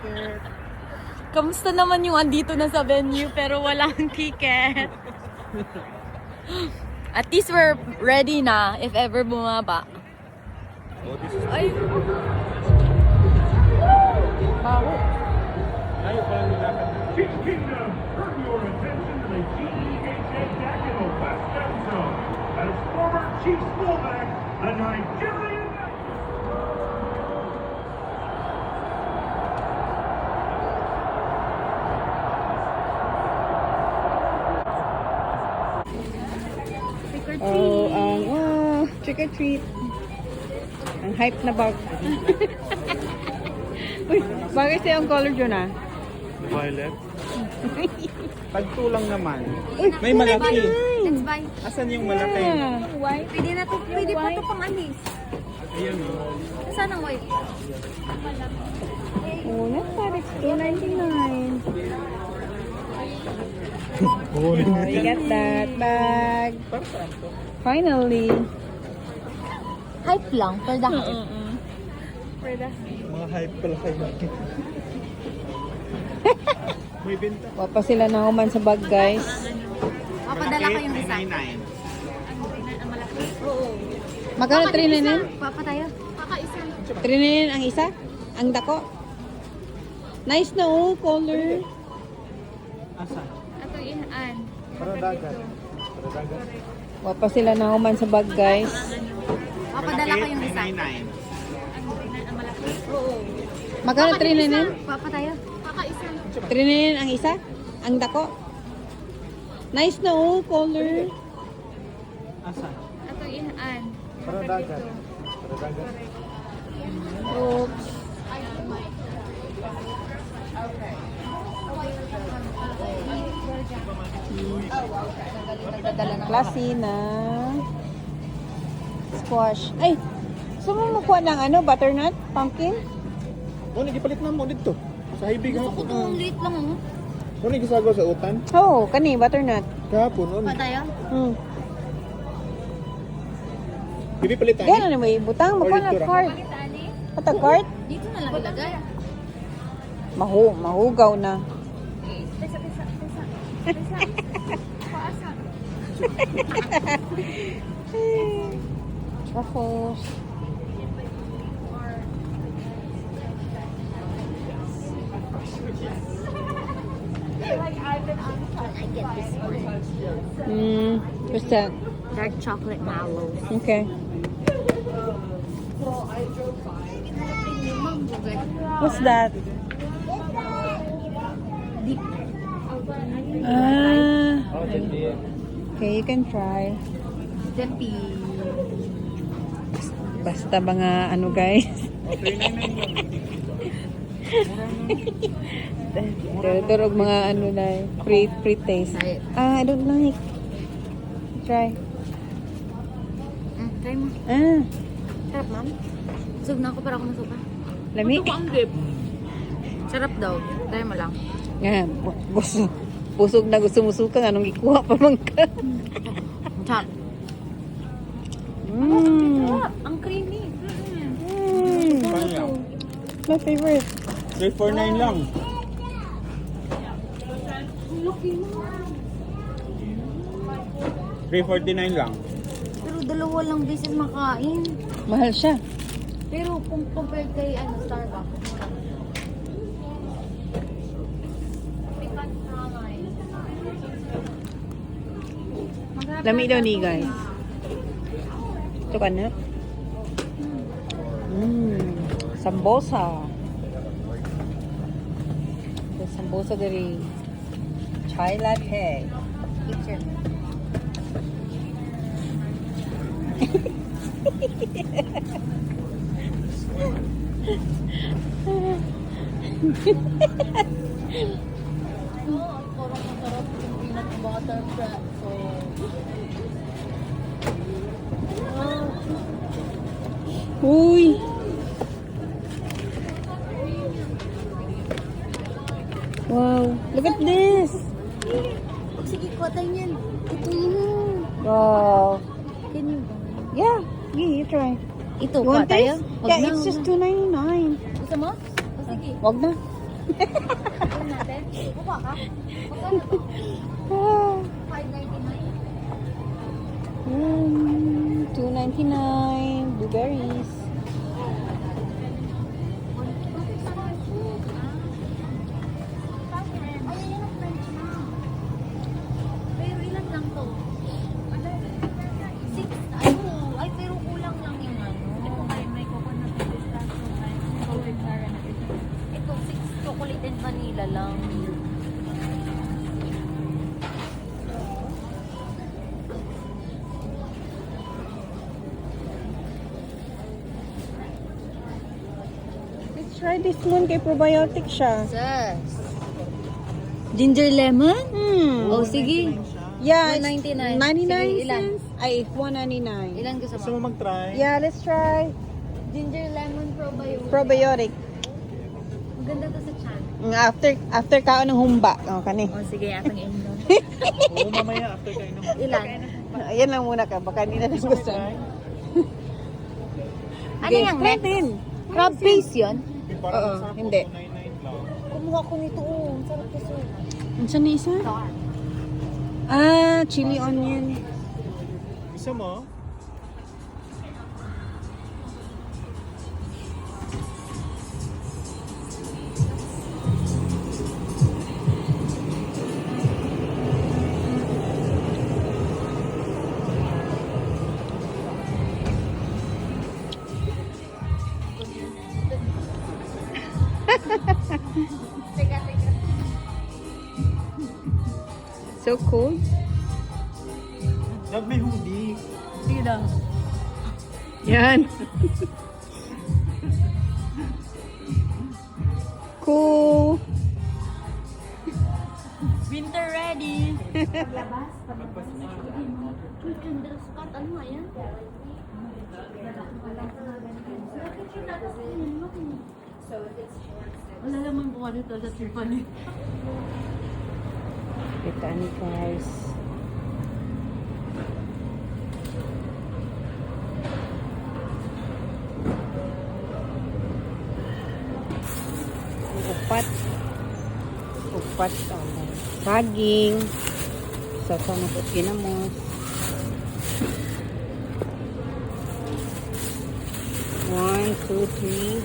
ticket. Kamusta naman yung andito na sa venue pero walang ticket? At least we're ready na if ever bumaba. Oh, this is Ay! Baho. Ay, parang nilakad. Chief Kingdom, turn your attention to the GEHA jacket of West End Zone. As former Chief fullback, the Nigerian. Trick or treat. Ang hype na bag. Uy, bagay sa'yo ang color dyan ah. Violet. Pagtulang naman. May malaki. Let's buy. Asan yung malaki? White. Pwede na to. Pwede pa to pang alis. Ayun o. Saan ang white? Oh, not bad. It's $2.99. Oh, you got that bag. Para saan to? Finally. Hype lang, pero dahil. Mga hype pala kayo. May benta. Papa sila na human sa bag, guys. Papadala ko yung isa. 399. Magkano 399? Papa tayo. Kakaisa. 399 ang isa? Ang dako? Nice na oh, color. Asan? Ito inan. Para dagat. Para dagat. Papa sila na human sa bag, guys. Papadala ko yung isa. 399. Magkano 399? Papa tayo. Kakaisa. 399 ang isa? Ang dako? Nice na oh, color. Asan? Ito inan. Para dagat. Para dagat. Oops. Classy na squash. Ay, gusto mo makuha ng ano, butternut, pumpkin? Oh, nagipalit na mo dito. Sa hibig Gusto ko hapon. itong liit lang oh. Oh, nagisagaw sa utan. Oo, kani, butternut. Kahapon, oh. Pa tayo. Bibipalit tayo. Gano'n na may butang, makuha Or dito na ra. card. Pata card? Dito na lang ilagay. Mahugaw na. Pesa. Paasa. Tapos, I get this one. what's that? Dark chocolate mallow. Okay. What's that? Okay, you can try. Dippy. Basta mga ano guys. Oh, 399 Turog mga ano na pre-taste. I don't like. Try. Try mo. Sarap, ma'am. Busog na ako para ako masuka. Lami. Sarap daw. Try mo lang. Nga, busog na gusto mo suka. Anong ikuha pa man ka? Sarap. Ang creamy. My favorite. 349 lang. Lucky mo. 349 lang. Pero dalawa lang beses makain. Mahal siya. Pero kung compared kay Starbucks. Lami daw ni guys. Ito ka na. Sambosa. The sambosa dari chai latte. Picture. Parang masarap yung peanut butter pretzel. Uy! Wow! Look at this! Sige, kuha tayo niyan. Ito yun. Wow! Can you Yeah! You try. Ito, You kuha want tayo? this? Yeah, it's just $2.99. Gusto mo? O, sige. Wag na. Ano natin? Buka ka? Magkano to? Ah. 5.99? $2.99. Blueberries. Ay, yan ang French na. Pero ilan lang to? 6, ay pero kulang lang yung ano. Ito may coconut pistachio, may golden caramel. Ito 6 chocolate and vanilla lang. Let's try this one kay probiotic siya. Yes. Ginger lemon? Hmm. Oh, sige. Yeah, 1.99. 99 Sige, ilan? cents. Ay, 1.99. Ilan gusto Gusto mo? mo mag-try? Yeah, let's try Ginger lemon probiotic. probiotic. Maganda to sa chan. After kaon ng humba. Oh, kani. Oh, sige, atang inom. Oo, mamaya after kayo naman. Ilan? Ayan lang muna ka. Baka hindi na lang gusto. Ano yung try next? din. Crab paste yun? Oo, hindi. 299 lang. Kumuha ko nito. Oh, ang sarap kasi. Ano siya na isa? Ah, chili onion. Gusto mo? So cool. Dad, may hoodie. Sige daw. Yan. Cool. Winter ready. Labas. Uy, candle spot. Ano nga yan? Wala naman po dito sa Tiffany. Kita ni guys. Upat. Upat. Saging. Sa sana po kinamos. 1, 2, 3.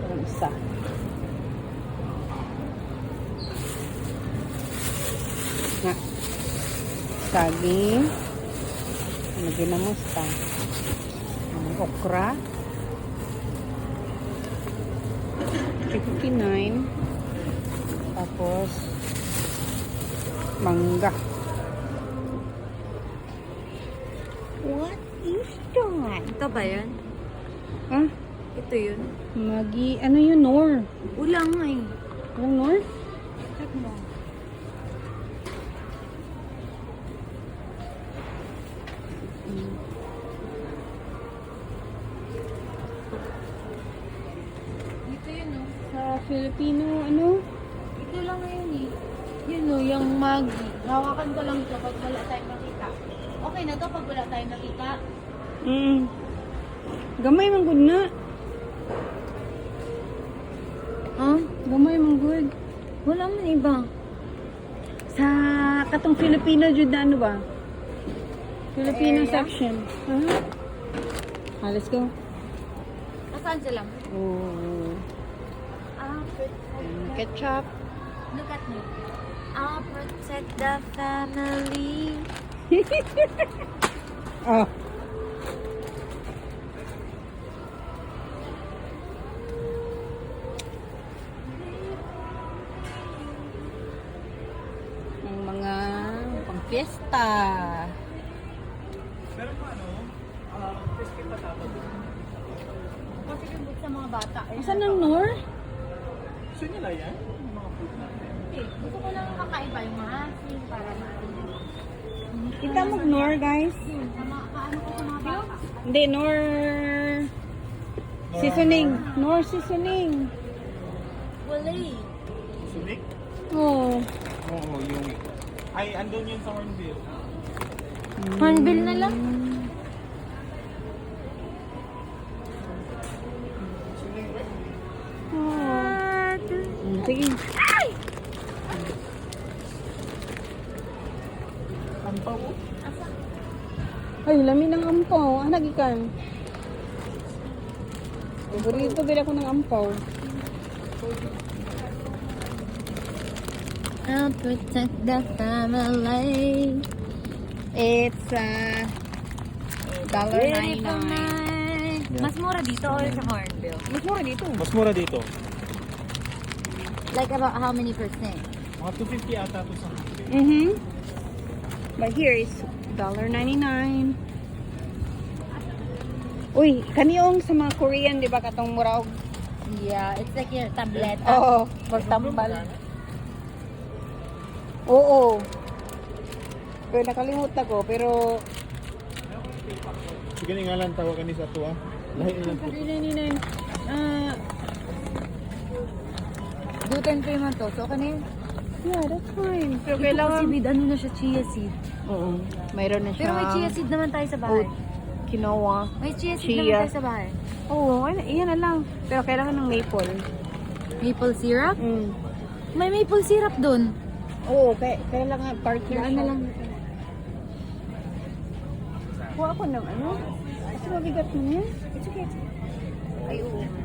Parang isa. Nga. Saging. Ano ginamos pa? Okra. 59. Tapos mangga. What is that? Ito ba yan? Ah, Ito yun. magi, ano yun, Nor? Wala nga eh. Anong Nor? Check mo. Ito yun oh. Sa Filipino, ano? Ito lang ngayon eh. Yun o, yung Maggi. Hawakan ko lang ito pag wala tayong makita. Okay na to pag wala tayong nakita. Gamay man good na. Huh? Gamay man good. Wala man iba. Sa katong Filipino jud na ano ba? Filipino Area? section. Let's go. Nasaan sila? Oh. Ketchup. Look at me. I'll protect the family. Oh. Ang mga pang-fiesta. Pero ano, crispy patata doon. Kasi yung sa mga bata. Asan ang Nor? Gusto nila yan? Yung mga food natin. Gusto ko lang kakaiba yung mga asin para natin. Kita mo Nor, guys. Kaano ko sa mga bata. Hindi, Nor seasoning. Nor seasoning. Wala eh. Sunik? Oh. Oo, yung... Ay, andun yun sa Hornbill. Hornbill na lang. Oh. Sige. Ampaw. Ay, lami ng ampaw. Ah, nagikan. Paborito bila ko ng ampaw. I'll protect the family. It's $1.99. Mas mura dito or sa Hornbill? Mas mura dito. Mas mura dito. Like about how many percent? Mga 250 ata to sa But here is $1.99. Uy, kaniyong sa mga Korean, di ba, katong murag? Yeah, it's like your tableta. Oo, for tambal. Oo. Pero nakalimutan ko, pero Sige nga lang tawagan ni sa tuwa. Lahi lang. $1.99. Gluten free man to. So, kanin? Yeah, that's fine. Pero Kasi kailangan... with ano na siya, chia seed. Oo. Mayroon na siya. Pero may chia seed naman tayo sa bahay. Quinoa. May chia seed Chia. naman tayo sa bahay. Oo, iyan na lang. Pero kailangan ng maple. Maple syrup? Mm. May maple syrup dun. Oo, kailangan partner Daan na lang. Kuha ako ng ano? Kasi mabigat mo niya. It's okay. Ay, oo.